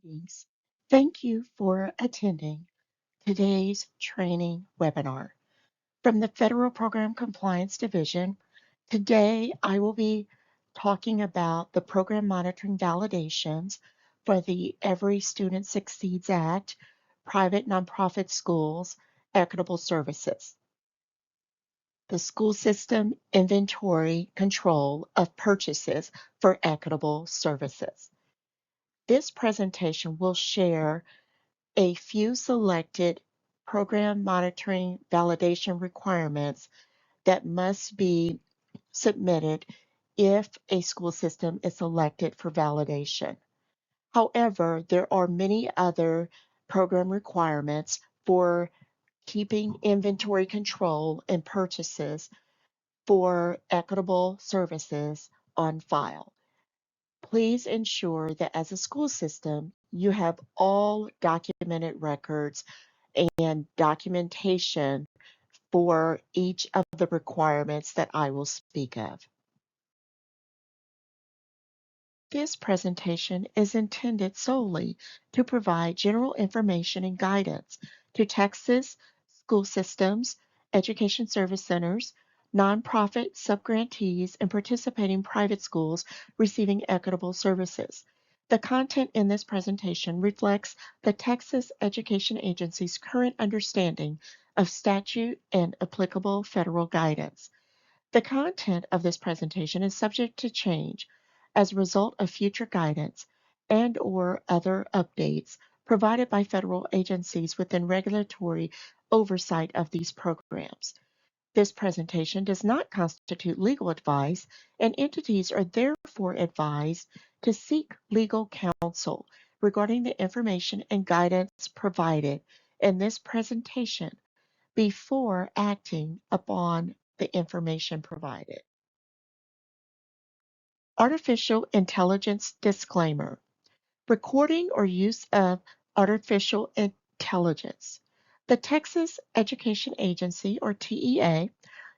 Greetings. Thank you for attending today's training webinar from the Federal Program Compliance Division. Today, I will be talking about the program monitoring validations for the Every Student Succeeds Act, private nonprofit schools, equitable services, the school system inventory control of purchases for equitable services. This presentation will share a few selected program monitoring validation requirements that must be submitted if a school system is selected for validation. However, there are many other program requirements for keeping inventory control and purchases for equitable services on file. Please ensure that as a school system, you have all documented records and documentation for each of the requirements that I will speak of. This presentation is intended solely to provide general information and guidance to Texas school systems, education service centers, nonprofit subgrantees, and participating private schools receiving equitable services. The content in this presentation reflects the Texas Education Agency's current understanding of statute and applicable federal guidance. The content of this presentation is subject to change as a result of future guidance and/or other updates provided by federal agencies within regulatory oversight of these programs. This presentation does not constitute legal advice, and entities are therefore advised to seek legal counsel regarding the information and guidance provided in this presentation before acting upon the information provided. Artificial intelligence disclaimer. Recording or use of artificial intelligence. The Texas Education Agency, or TEA,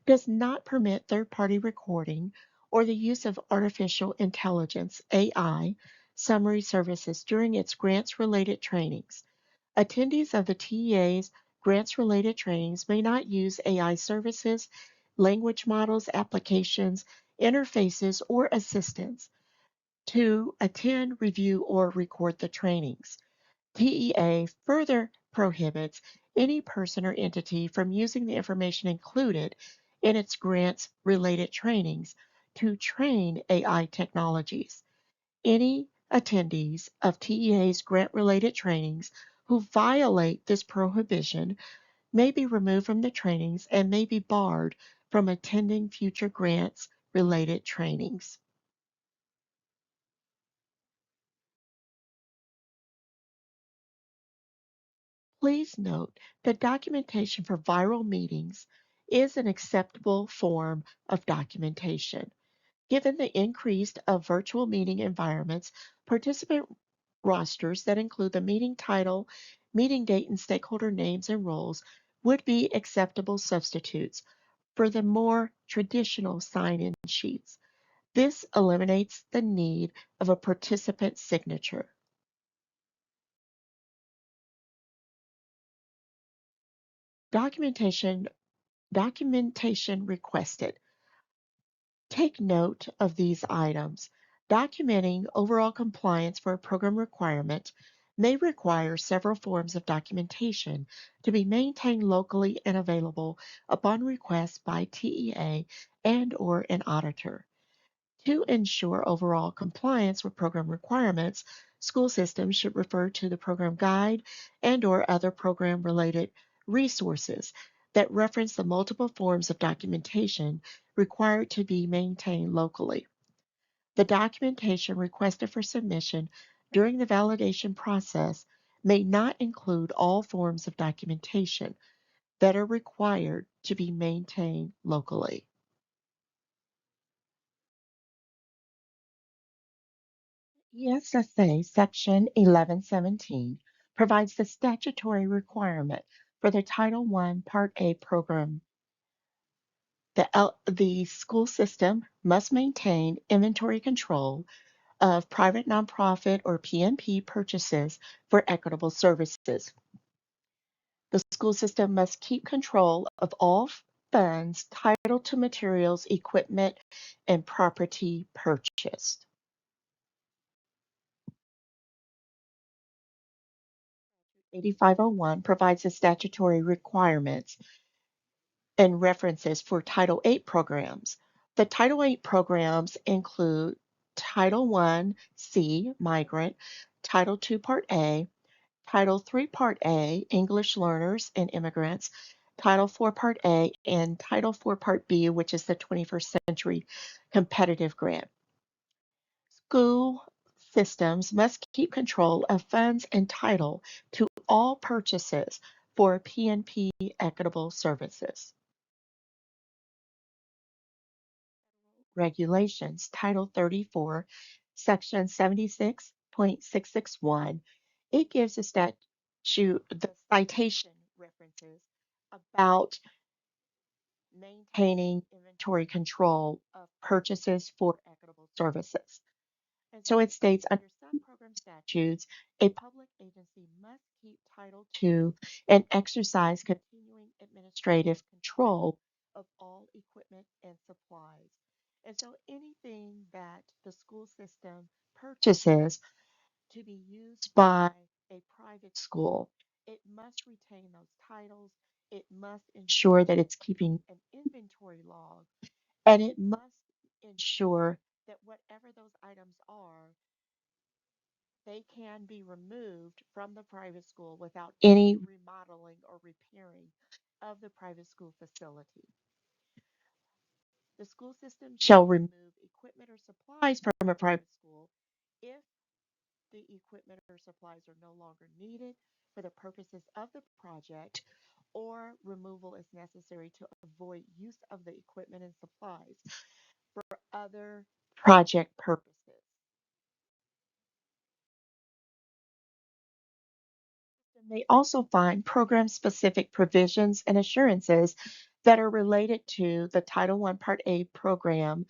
does not permit third-party recording or the use of artificial intelligence, AI, summary services during its grants-related trainings. Attendees of the TEA's grants-related trainings may not use AI services, language models, applications, interfaces, or assistants to attend, review, or record the trainings. TEA further prohibits any person or entity from using the information included in its grants-related trainings to train AI technologies. Any attendees of TEA's grant-related trainings who violate this prohibition may be removed from the trainings and may be barred from attending future grants-related trainings. Please note that documentation for viral meetings is an acceptable form of documentation. Given the increase of virtual meeting environments, participant rosters that include the meeting title, meeting date, and stakeholder names and roles would be acceptable substitutes for the more traditional sign-in sheets. This eliminates the need of a participant signature. Documentation requested. Take note of these items. Documenting overall compliance for a program requirement may require several forms of documentation to be maintained locally and available upon request by TEA and/or an auditor. To ensure overall compliance with program requirements, school systems should refer to the program guide and/or other program-related resources that reference the multiple forms of documentation required to be maintained locally. The documentation requested for submission during the validation process may not include all forms of documentation that are required to be maintained locally. ESSA Section 1117 provides the statutory requirement for the Title I Part A program. The school system must maintain inventory control of private nonprofit or PNP purchases for equitable services. The school system must keep control of all funds titled to materials, equipment, and property purchased. 8501 provides the statutory requirements and references for Title VIII programs. The Title VIII programs include Title I C, Migrant, Title II Part A, Title III Part A, English Learners and Immigrants, Title IV Part A, and Title IV Part B, which is the 21st Century Competitive Grant. School systems must keep control of funds entitled to all purchases for PNP Equitable Services. Regulations, Title 34, Section 76.661. It gives the the citation references about maintaining inventory control of purchases for equitable services. And so it states under some program statutes, a public agency must keep Title II and exercise continuing administrative control of all equipment and supplies. And so anything that the school system purchases to be used by a private school, it must retain those titles. It must ensure that it's keeping an inventory log, and it must ensure that whatever those items are, they can be removed from the private school without any remodeling or repairing of the private school facility. The school system shall remove equipment or supplies from a private school if the equipment or supplies are no longer needed for the purposes of the project, or removal is necessary to avoid use of the equipment and supplies for other project purposes. And they also find program specific provisions and assurances that are related to the Title I Part A program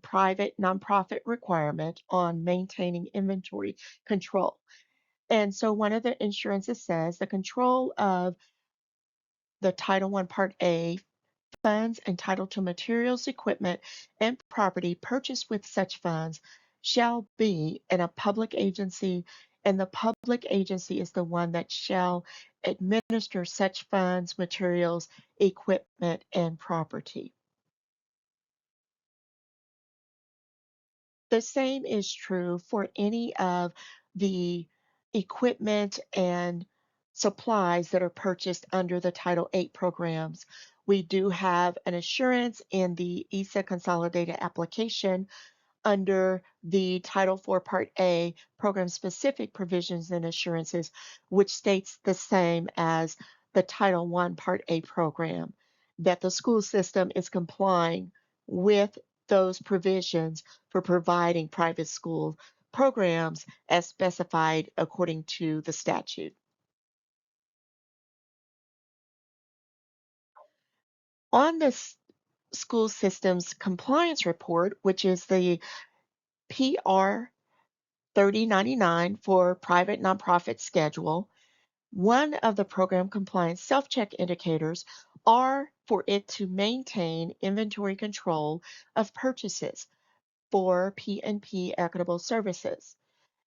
private nonprofit requirement on maintaining inventory control. And so one of the insurances says the control of the Title I Part A funds entitled to materials, equipment, and property purchased with such funds shall be in a public agency, and the public agency is the one that shall administer such funds, materials, equipment, and property. The same is true for any of the equipment and supplies that are purchased under the Title VIII programs. We do have an assurance in the ESA consolidated application under the Title IV Part A program specific provisions and assurances, which states the same as the Title I Part A program, that the school system is complying with those provisions for providing private school programs as specified according to the statute. On this school systems compliance report, which is the PR 3099 for private nonprofit schedule, one of the program compliance self-check indicators are for it to maintain inventory control of purchases for PNP Equitable Services.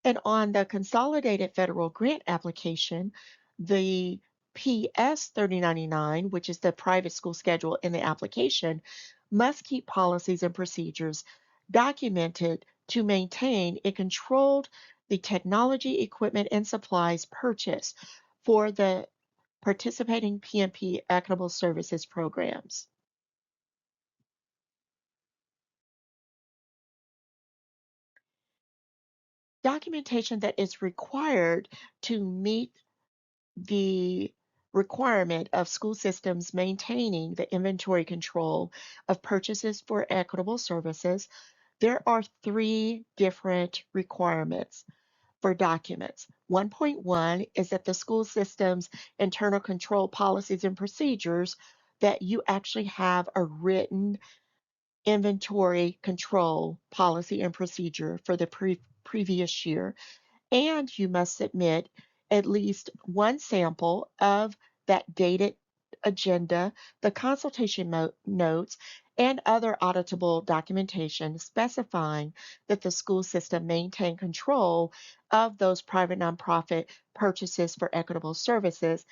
And on the consolidated federal grant application, the PS 3099, which is the private school schedule in the application, must keep policies and procedures documented to maintain it controlled the technology, equipment, and supplies purchased for the participating PMP Equitable Services programs. Documentation that is required to meet the requirement of school systems maintaining the inventory control of purchases for equitable services, there are three different requirements for documents. 1.1 is that the school system's internal control policies and procedures that you actually have a written inventory control policy and procedure for the previous year, and you must submit at least one sample of that dated agenda, the consultation notes, and other auditable documentation specifying that the school system maintain control of those private nonprofit purchases for equitable services.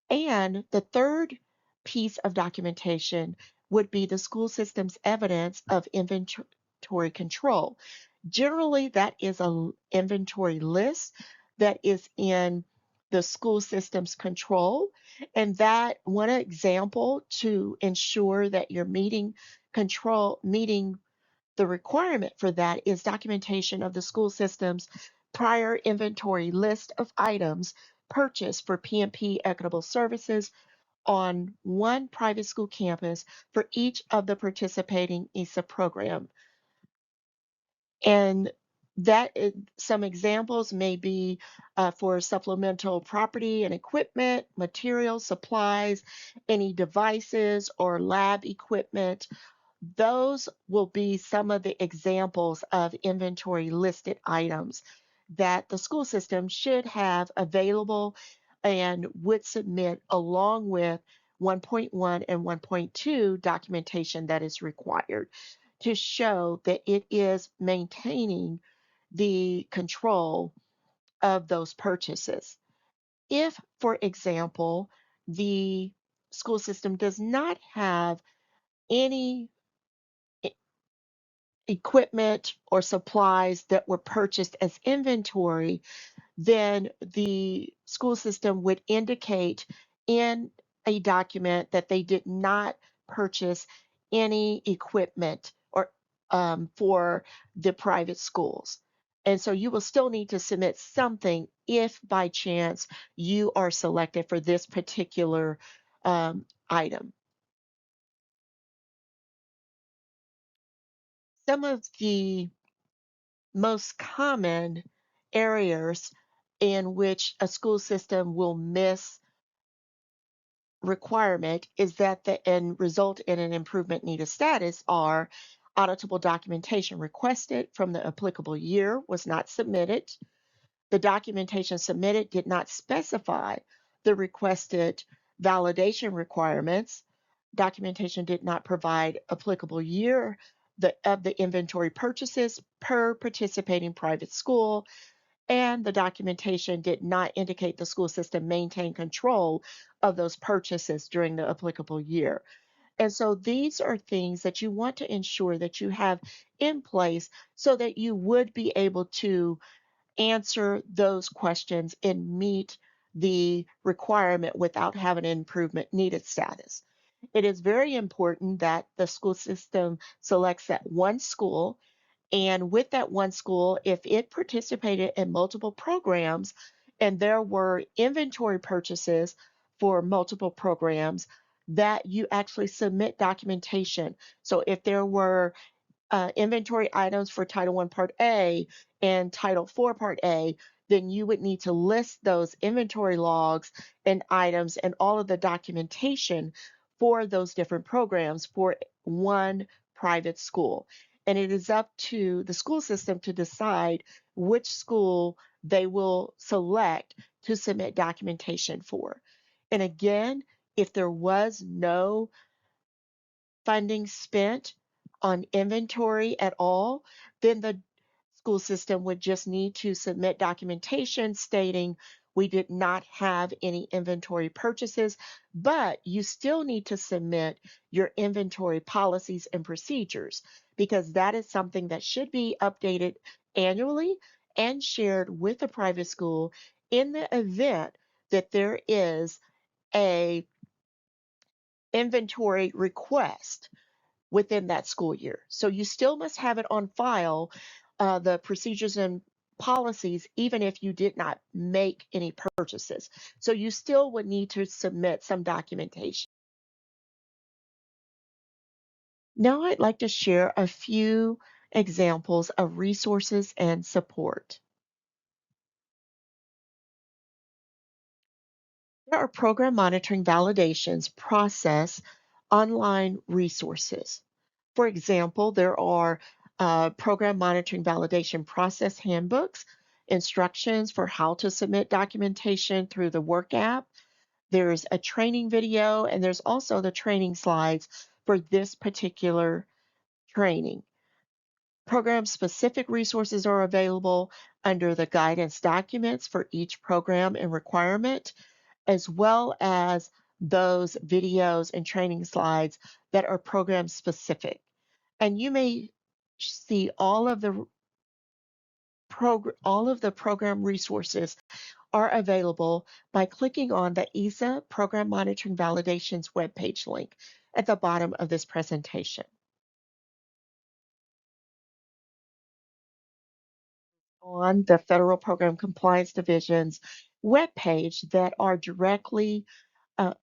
And the third piece of documentation would be the school system's evidence of inventory control. Generally, that is an inventory list that is in the school system's control. And that one example to ensure that you're meeting the requirement for that is documentation of the school system's prior inventory list of items purchased for PMP Equitable Services on one private school campus for each of the participating ESA program. And some examples may be for supplemental property and equipment, materials, supplies, any devices or lab equipment. Those will be some of the examples of inventory listed items that the school system should have available and would submit along with 1.1 and 1.2 documentation that is required to show that it is maintaining the control of those purchases. If, for example, the school system does not have any equipment or supplies that were purchased as inventory, then the school system would indicate in a document that they did not purchase any equipment or for the private schools. And so you will still need to submit something if by chance you are selected for this particular item. Some of the most common areas in which a school system will miss requirement is that the and result in an improvement needed status are auditable documentation requested from the applicable year was not submitted. The documentation submitted did not specify the requested validation requirements. Documentation did not provide applicable year of the inventory purchases per participating private school, and the documentation did not indicate the school system maintained control of those purchases during the applicable year. And so these are things that you want to ensure that you have in place so that you would be able to answer those questions and meet the requirement without having an improvement needed status. It is very important that the school system selects that one school, and with that one school, if it participated in multiple programs and there were inventory purchases for multiple programs, that you actually submit documentation. So if there were inventory items for Title I Part A and Title IV Part A, then you would need to list those inventory logs and items and all of the documentation for those different programs for one private school. And it is up to the school system to decide which school they will select to submit documentation for. And again, if there was no funding spent on inventory at all, then the school system would just need to submit documentation stating we did not have any inventory purchases, but you still need to submit your inventory policies and procedures because that is something that should be updated annually and shared with the private school in the event that there is a inventory request within that school year. So you still must have it on file, the procedures and policies, even if you did not make any purchases. So you still would need to submit some documentation. Now I'd like to share a few examples of resources and support. There are program monitoring validations process online resources. For example, there are program monitoring validation process handbooks, instructions for how to submit documentation through the work app. There's a training video, and there's also the training slides for this particular training. Program specific resources are available under the guidance documents for each program and requirement, as well as those videos and training slides that are program specific. And you may see all of the program resources are available by clicking on the ESA Program Monitoring Validations webpage link at the bottom of this presentation. On the Federal Program Compliance Division's webpage that are directly uh,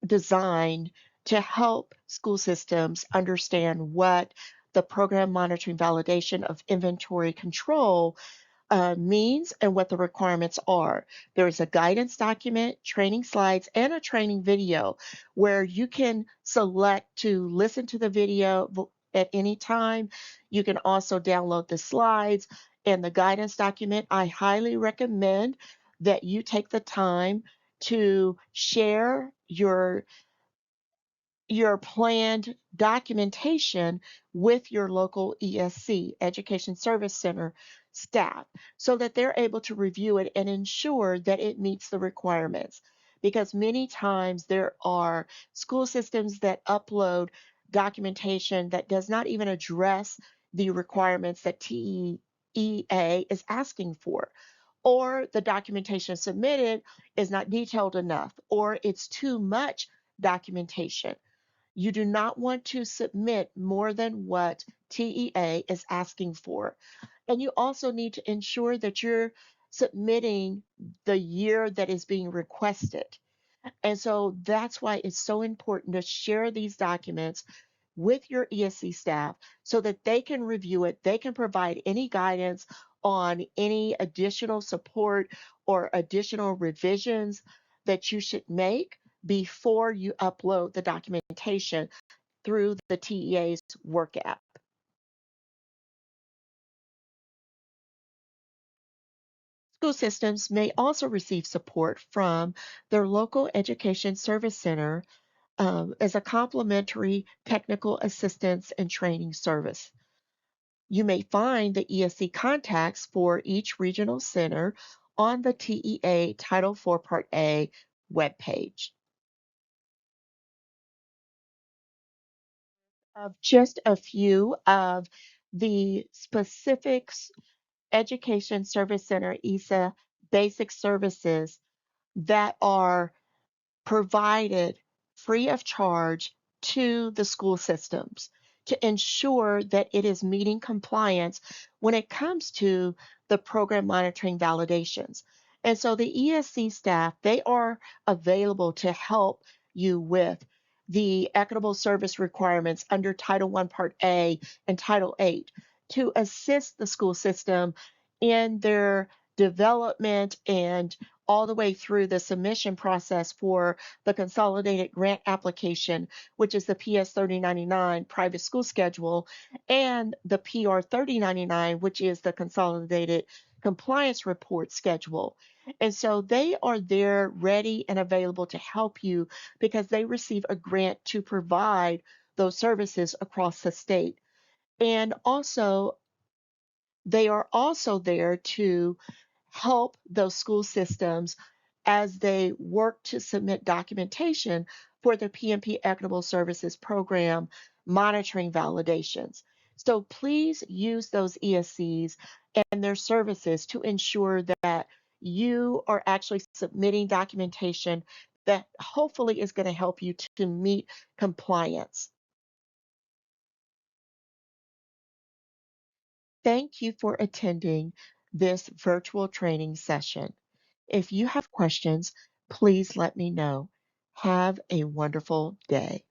designed to help school systems understand what the program monitoring validation of inventory control means and what the requirements are. There is a guidance document, training slides, and a training video where you can select to listen to the video at any time. You can also download the slides and the guidance document. I highly recommend that you take the time to share your planned documentation with your local ESC, Education Service Center staff, so that they're able to review it and ensure that it meets the requirements. Because many times there are school systems that upload documentation that does not even address the requirements that TEA is asking for. Or the documentation submitted is not detailed enough, or it's too much documentation. You do not want to submit more than what TEA is asking for. And you also need to ensure that you're submitting the year that is being requested. And so that's why it's so important to share these documents with your ESC staff so that they can review it. They can provide any guidance on any additional support or additional revisions that you should make before you upload the documentation through the TEA's work app. School systems may also receive support from their local education service center as a complimentary technical assistance and training service. You may find the ESC contacts for each regional center on the TEA Title IV Part A webpage. Of just a few of the specifics Education Service Center ESA basic services that are provided free of charge to the school systems to ensure that it is meeting compliance when it comes to the program monitoring validations. And so the ESC staff, they are available to help you with the equitable service requirements under Title I Part A and Title VIII to assist the school system in their development and all the way through the submission process for the consolidated grant application, which is the PS 3099 private school schedule, and the PR 3099, which is the consolidated compliance report schedule. And so they are there ready and available to help you because they receive a grant to provide those services across the state. And also, they are also there to help those school systems as they work to submit documentation for the PMP Equitable Services Program monitoring validations. So please use those ESCs and their services to ensure that you are actually submitting documentation that hopefully is going to help you to meet compliance. Thank you for attending this virtual training session. If you have questions, please let me know. Have a wonderful day.